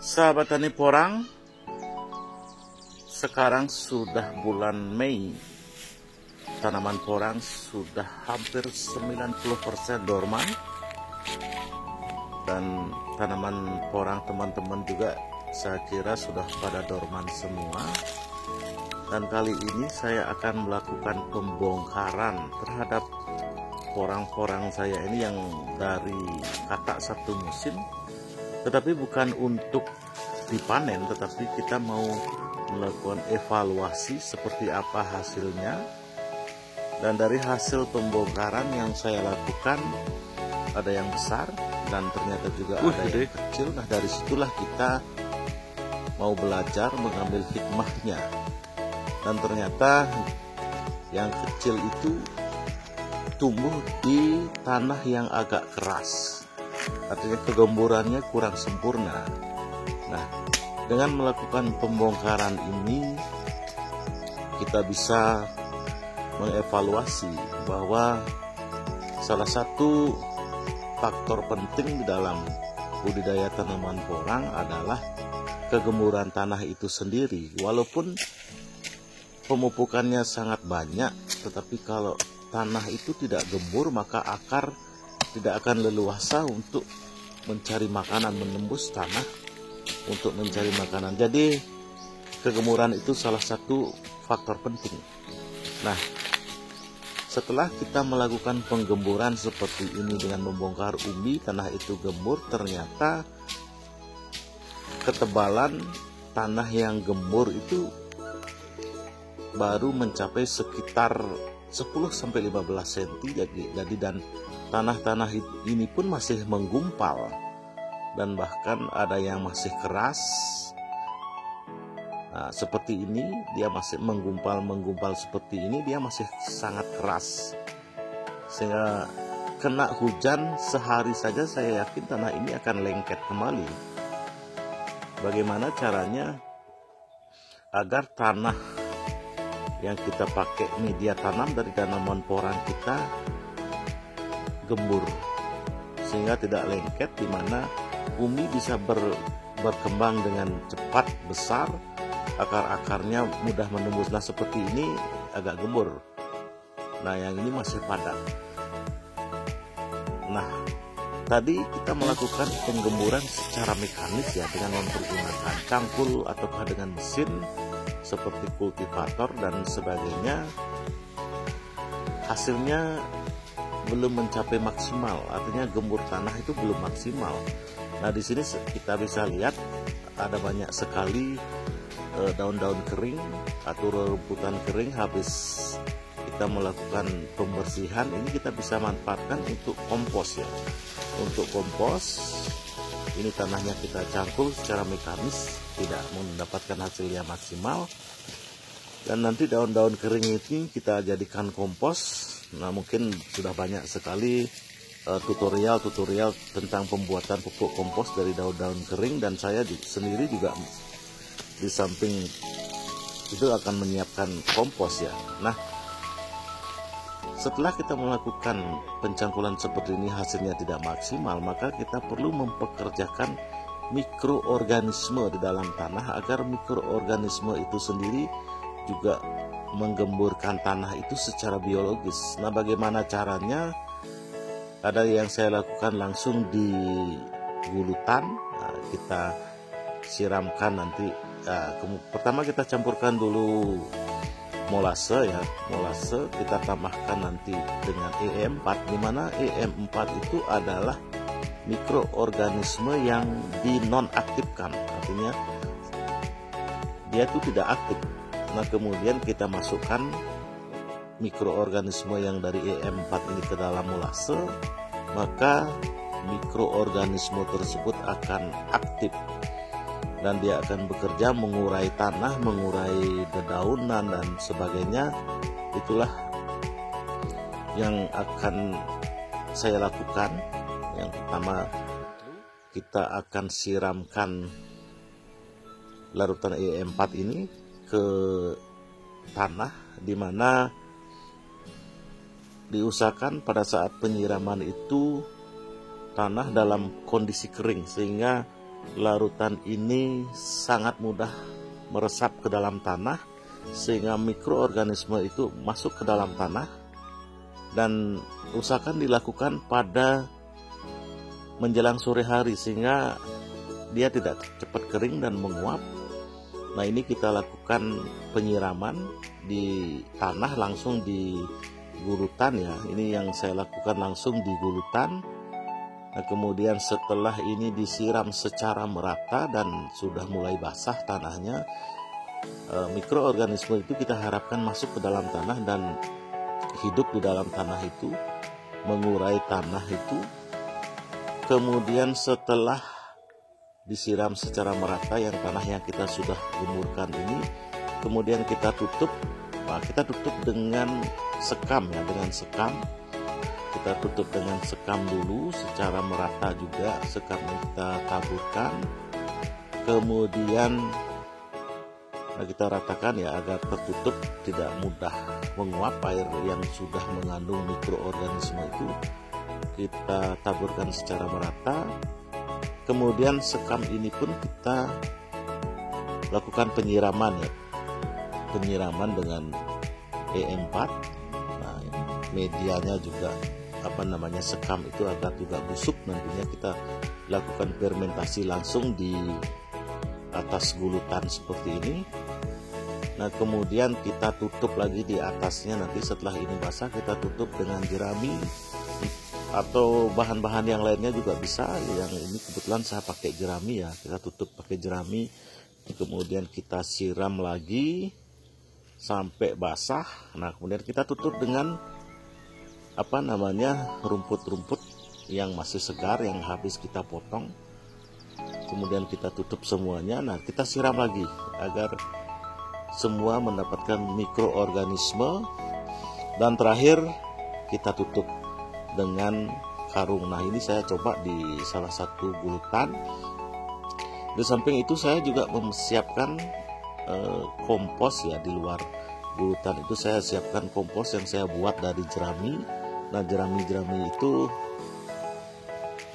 Sahabat tani porang, sekarang sudah bulan Mei. Tanaman porang sudah hampir 90% dorman. Dan tanaman porang teman-teman juga saya kira sudah pada dorman semua. Dan kali ini saya akan melakukan pembongkaran terhadap porang-porang saya ini yang dari katak satu musim, tetapi bukan untuk dipanen, tetapi kita mau melakukan evaluasi seperti apa hasilnya. Dan dari hasil pembongkaran yang saya lakukan, ada yang besar dan ternyata juga ada yang kecil. Nah, dari situlah kita mau belajar mengambil hikmahnya. Dan ternyata yang kecil itu tumbuh di tanah yang agak keras, artinya kegemburannya kurang sempurna. Nah, dengan melakukan pembongkaran ini kita bisa mengevaluasi bahwa salah satu faktor penting di dalam budidaya tanaman porang adalah kegemburan tanah itu sendiri. Walaupun pemupukannya sangat banyak, tetapi kalau tanah itu tidak gembur, maka akar tidak akan leluasa untuk mencari makanan, menembus tanah untuk mencari makanan. Jadi kegemburan itu salah satu faktor penting. Nah, setelah kita melakukan penggemburan seperti ini dengan membongkar umbi, tanah itu gembur, ternyata ketebalan tanah yang gembur itu baru mencapai sekitar 10-15 cm. Jadi dan tanah-tanah ini pun masih menggumpal dan bahkan ada yang masih keras. Nah, seperti ini dia masih menggumpal seperti ini, dia masih sangat keras, sehingga kena hujan sehari saja saya yakin tanah ini akan lengket kembali. Bagaimana caranya agar tanah yang kita pakai media tanam dari tanaman porang kita gembur sehingga tidak lengket, di mana umbi bisa berkembang dengan cepat, besar, akar-akarnya mudah menembus. Nah, seperti ini agak gembur. Nah, yang ini masih padat. Nah, tadi kita melakukan penggemburan secara mekanis ya, dengan mempergunakan cangkul ataukah dengan mesin seperti kultivator dan sebagainya. Hasilnya belum mencapai maksimal, artinya gembur tanah itu belum maksimal. Nah, di sini kita bisa lihat ada banyak sekali daun-daun kering atau rerumputan kering. Habis kita melakukan pembersihan, ini kita bisa manfaatkan untuk kompos ya. Untuk kompos ini tanahnya kita cangkul secara mekanis, tidak mendapatkan hasil yang maksimal. Dan nanti daun-daun kering ini kita jadikan kompos. Nah, mungkin sudah banyak sekali tutorial tentang pembuatan pupuk kompos dari daun-daun kering, dan saya sendiri juga di samping itu akan menyiapkan kompos ya. Nah, setelah kita melakukan pencangkulan seperti ini hasilnya tidak maksimal, maka kita perlu mempekerjakan mikroorganisme di dalam tanah agar mikroorganisme itu sendiri juga menggemburkan tanah itu secara biologis. Nah, bagaimana caranya? Ada yang saya lakukan langsung di gulutan. Nah, kita siramkan nanti. Pertama kita campurkan dulu molase ya, molase kita tambahkan nanti dengan EM4, di mana EM4 itu adalah mikroorganisme yang dinonaktifkan, artinya dia itu tidak aktif. Nah, kemudian kita masukkan mikroorganisme yang dari EM4 ini ke dalam molase, maka mikroorganisme tersebut akan aktif dan dia akan bekerja mengurai tanah, mengurai dedaunan dan sebagainya. Itulah yang akan saya lakukan. Yang pertama, kita akan siramkan larutan EM4 ini ke tanah, di mana diusahakan pada saat penyiraman itu tanah dalam kondisi kering, sehingga larutan ini sangat mudah meresap ke dalam tanah, sehingga mikroorganisme itu masuk ke dalam tanah, dan usahakan dilakukan pada menjelang sore hari sehingga dia tidak cepat kering dan menguap. Nah, ini kita lakukan penyiraman di tanah langsung di gulutan ya. Ini yang saya lakukan langsung di gulutan. Nah, kemudian setelah ini disiram secara merata dan sudah mulai basah tanahnya, mikroorganisme itu kita harapkan masuk ke dalam tanah dan hidup di dalam tanah itu, mengurai tanah itu. Kemudian setelah disiram secara merata yang tanah yang kita sudah gemburkan ini, kemudian kita tutup. Nah, kita tutup dengan sekam ya, dengan sekam. Kita tutup dengan sekam dulu secara merata juga, sekamnya kita taburkan. Kemudian kita ratakan ya agar tertutup, tidak mudah menguap air yang sudah mengandung mikroorganisme itu. Kita taburkan secara merata. Kemudian sekam ini pun kita lakukan penyiraman ya, penyiraman dengan E4. Nah, medianya juga sekam itu agar juga busuk. Nantinya kita lakukan fermentasi langsung di atas gulutan seperti ini. Nah, kemudian kita tutup lagi di atasnya. Nanti setelah ini basah kita tutup dengan jerami atau bahan-bahan yang lainnya juga bisa. Yang ini kebetulan saya pakai jerami ya, kita tutup pakai jerami. Kemudian kita siram lagi sampai basah. Nah, kemudian kita tutup dengan rumput-rumput yang masih segar yang habis kita potong. Kemudian kita tutup semuanya. Nah, kita siram lagi agar semua mendapatkan mikroorganisme. Dan terakhir kita tutup dengan karung. Nah, ini saya coba di salah satu gulutan. Di samping itu saya juga mempersiapkan kompos ya. Di luar gulutan itu saya siapkan kompos yang saya buat dari jerami. Nah, jerami-jerami itu,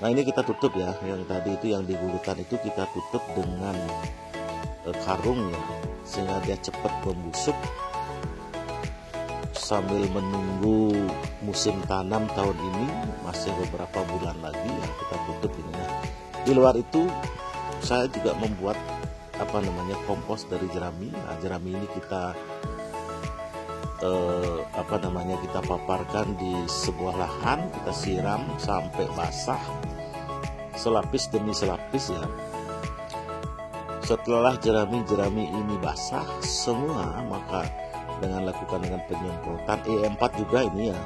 nah ini kita tutup ya. Yang tadi itu yang di gulutan itu kita tutup dengan karung ya, sehingga dia cepat membusuk. Sambil menunggu musim tanam tahun ini, masih beberapa bulan lagi ya, kita tutup ini. Nah, di luar itu saya juga membuat kompos dari jerami. Nah, jerami ini kita kita paparkan di sebuah lahan, kita siram sampai basah, selapis demi selapis ya. Setelah jerami-jerami ini basah semua, maka dengan penyemprotan E4 juga ini ya,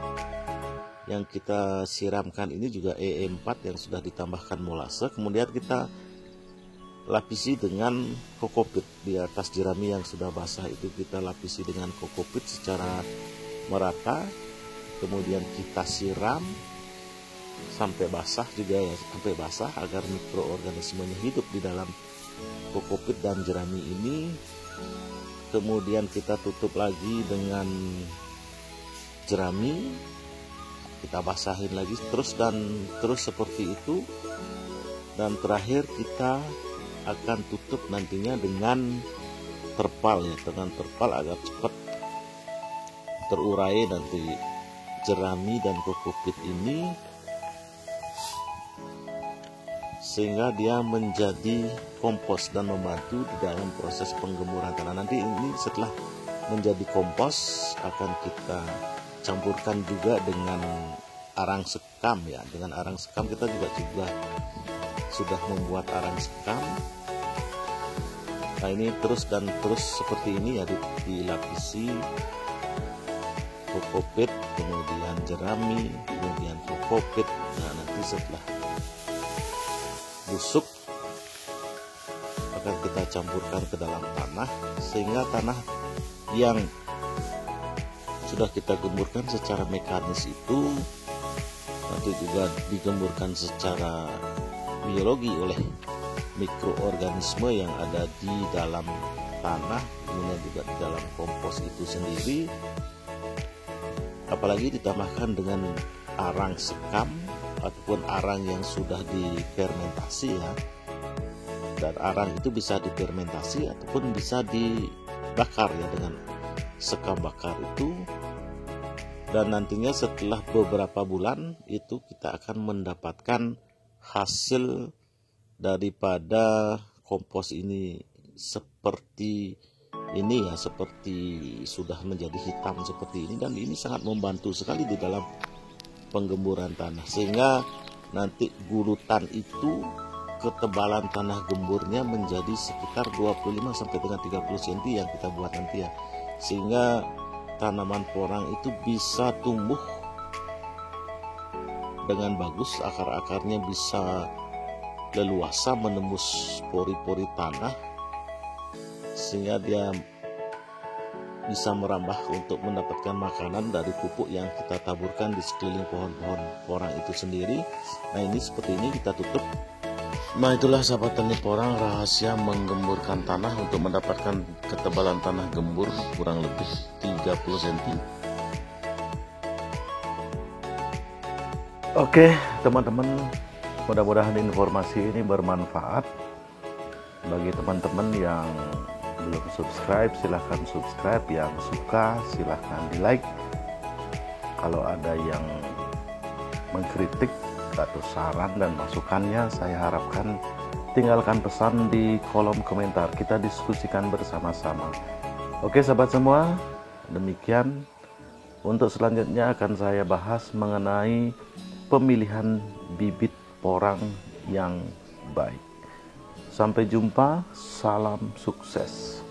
yang kita siramkan ini juga E4 yang sudah ditambahkan molase. Kemudian kita lapisi dengan kokopit di atas jerami yang sudah basah itu, kita lapisi dengan kokopit secara merata. Kemudian kita siram sampai basah juga ya, sampai basah agar mikroorganismenya hidup di dalam kokopit dan jerami ini. Kemudian kita tutup lagi dengan jerami, kita basahin lagi terus seperti itu. Dan terakhir kita akan tutup nantinya dengan terpal ya, dengan terpal agar cepat terurai nanti jerami dan kokopit ini, sehingga dia menjadi kompos dan membantu di dalam proses penggemburan tanah. Nanti ini setelah menjadi kompos akan kita campurkan juga dengan arang sekam ya. Dengan arang sekam kita juga sudah membuat arang sekam. Nah, ini terus seperti ini ya, dilapisi kokopit, kemudian jerami, kemudian kokopit. Nah, nanti setelah busuk akan kita campurkan ke dalam tanah, sehingga tanah yang sudah kita gemburkan secara mekanis itu nanti juga digemburkan secara biologi oleh mikroorganisme yang ada di dalam tanah, kemudian juga di dalam kompos itu sendiri. Apalagi ditambahkan dengan arang sekam ataupun arang yang sudah difermentasi ya. Dan arang itu bisa difermentasi ataupun bisa dibakar ya dengan sekam bakar itu. Dan nantinya setelah beberapa bulan itu kita akan mendapatkan hasil daripada kompos ini seperti ini ya, seperti sudah menjadi hitam seperti ini. Dan ini sangat membantu sekali di dalam penggemburan tanah, sehingga nanti gulutan itu ketebalan tanah gemburnya menjadi sekitar 25 sampai dengan 30 cm yang kita buat nanti ya, sehingga tanaman porang itu bisa tumbuh dengan bagus, akar-akarnya bisa leluasa menembus pori-pori tanah, sehingga dia bisa merambah untuk mendapatkan makanan dari pupuk yang kita taburkan di sekeliling pohon-pohon porang itu sendiri. Nah, ini seperti ini kita tutup. Nah, itulah sahabat tani porang rahasia menggemburkan tanah untuk mendapatkan ketebalan tanah gembur kurang lebih 30 cm. Oke teman-teman, mudah-mudahan informasi ini bermanfaat bagi teman-teman yang belum subscribe. Silahkan subscribe, yang suka silahkan di like. Kalau ada yang mengkritik atau saran dan masukannya, saya harapkan tinggalkan pesan di kolom komentar, kita diskusikan bersama-sama. Oke sahabat semua, demikian. Untuk selanjutnya akan saya bahas mengenai pemilihan bibit porang yang baik. Sampai jumpa, salam sukses.